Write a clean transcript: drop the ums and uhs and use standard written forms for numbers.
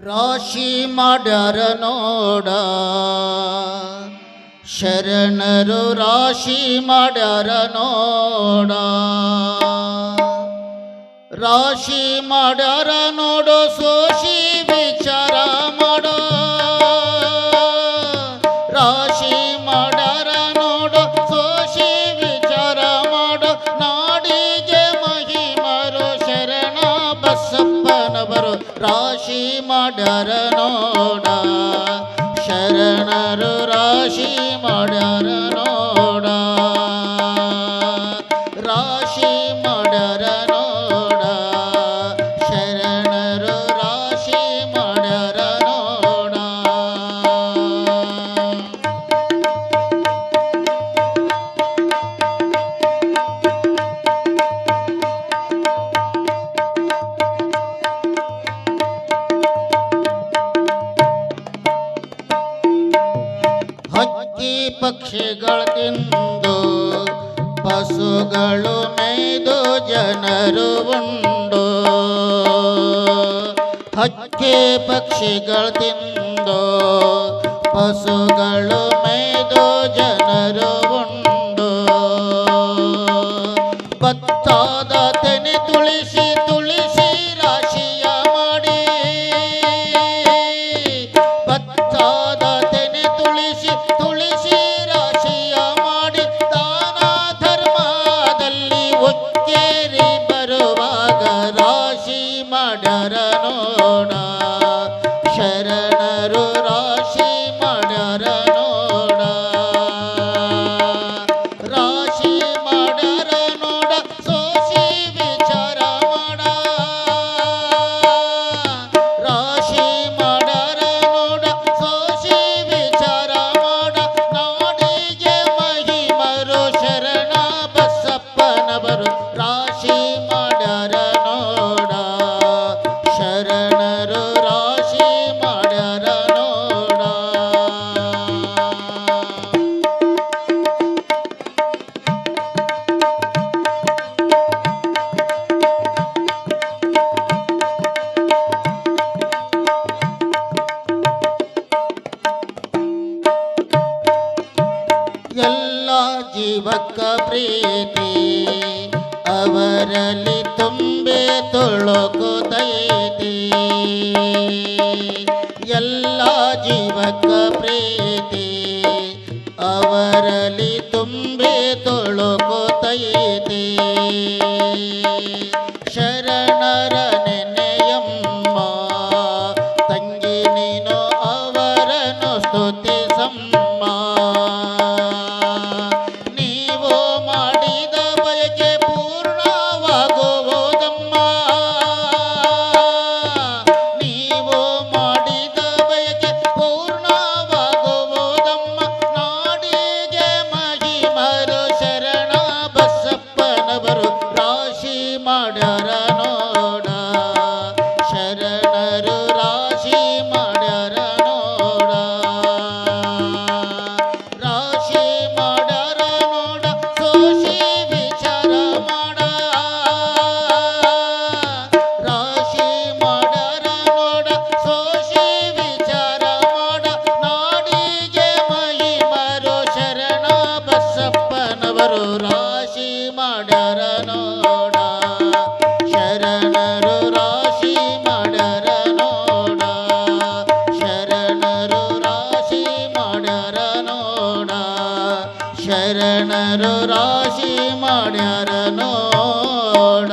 ರಾಶಿ ಮಾಡ್ಯಾರ ನೋಡ ಶರಣರು ರಾಶಿ ಮಾಡ್ಯಾರ ನೋಡ ರಾಶಿ ಮಾಡ್ಯಾರ ನೋಡೋ ಸೋಶಿ ವಿಚಾರ ಮಾಡೋ ರಾಶಿ ಮಾಡ್ಯಾರ ನೋಡೋ ಸೋಶಿ ವಿಚಾರ ಮಾಡೋ ನಾಡಿಗೆ ಮಹಿಮರು ಶರಣ ಬಸಪ್ಪನವರು ರಾಶಿ ಮಾಡ್ಯಾರ ನೋಡ ಶರಣರು ರಾಶಿ ಮಾಡ್ಯಾರ ನೋಡ ರಾಶಿ ಮಾಡ್ಯಾರ ನೋಡ ಶರಣರು ರಾಶಿ ಮಾಡ್ಯಾರ ನೋಡ ಹಕ್ಕಿ ಪಕ್ಷಿಗಳ ತಿಂದು ಪಶುಗಳು ಮೇಯ್ದು ಜನರು ಉಂಡು ಹಕ್ಕಿ ಪಕ್ಷಿಗಳ ತಿಂದು ಪಶುಗಳು ಮೇಯ್ದು ಜನರು ಉಂಡು ಭತ್ತದ ತೆನೆ ತುಳಿಸಿ ತುಳಿಸಿ ರಾಶಿಯ ಮಾಡಿ ಭತ್ತದ ತೆನೆ ತುಳಿಸಿ ತುಳಿಸಿ ರಾಶಿಯ ಮಾಡಿ ದಾನ ಧರ್ಮದಲ್ಲಿ ಒಕ್ಕೇರಿ ಬರುವಾಗ ರಾಶಿ ಮಾಡ್ಯಾರ ನೋಡ ಶರಣರು ರಾಶಿ ಮಾಡ್ಯಾರ ನೋಡ ರಾಶಿ ಮಾಡ್ಯಾರ ನೋಡ ಸೋಸಿ ವಿಚಾರ ಮಾಡ ರಾಶಿ ಮಾಡ್ಯಾರ ನೋಡ ಸೋಸಿ ವಿಚಾರ ಮಾಡ ನಾಡಿಗೆ ಮಹಿಮರು ಶರಣ ಬಸಪ್ಪನವರು ರಾಶಿ ಮಾಡ್ಯಾರ ನೋಡ ಶರಣರು ರಾಶಿ ಮಾಡ್ಯಾರ ನೋಡ ಎಲ್ಲ ಜೀವಕ್ಕ ಪ್ರೀತಿ ಅವರಲ್ಲಿ ತುಂಬೆ ತುಳುಕುತ್ತೈತಿ ಎಲ್ಲ ಜೀವಕ್ಕ ಪ್ರೀತಿ ಅವರಲ್ಲಿ ತುಂಬೆ ತುಳುಕುತ್ತೈತಿ ಶರಣರ ನೆನೆಯಮ್ಮ ತಂಗಿ ನೀನು ಅವರನ್ನು ಸ್ತುತಿಸಮ್ಮ ನೀವು ಮಾಡಿದ ಬಯಕೆ ಪೂರ್ಣವಾಗುವುದಮ್ಮ ನೀವು ಮಾಡಿದ ಬಯಕೆ ಪೂರ್ಣವಾಗುವುದಮ್ಮ ನಾಡಿಗೆ ಮಹಿಮರು ಶರಣ ಬಸಪ್ಪನವರು ರಾಶಿ ಮಾಡ್ಯಾರ ನೋಡ ಶರಣರು ರಾಶಿ ಮಾಡ್ಯಾರ ನೋಡ ರಾಶಿ ಮಾಡ್ಯಾರ ನೋಡ ಸೋಶಿ ವಿಚಾರ ಮಾಡ ರಾಶಿ ಮಾಡ್ಯಾರ ನೋಡ ಸೋಶಿ ವಿಚಾರ ಮಾಡ ನಾಡಿಗೆ ಮಹಿಮರು ಶರಣ ಬಸಪ್ಪನವರು ರಾಶಿ ಮಾಡ್ಯಾರ ನೋಡ ಶರಣರು ರಾಶಿ ಮಾಡ್ಯಾರ ನೋಡ ಶರಣರು ರಾಶಿ ಮಾಡ್ಯಾರ ನೋಡ ಶರಣರು ರಾಶಿ ಮಾಡ್ಯಾರ ನೋಡ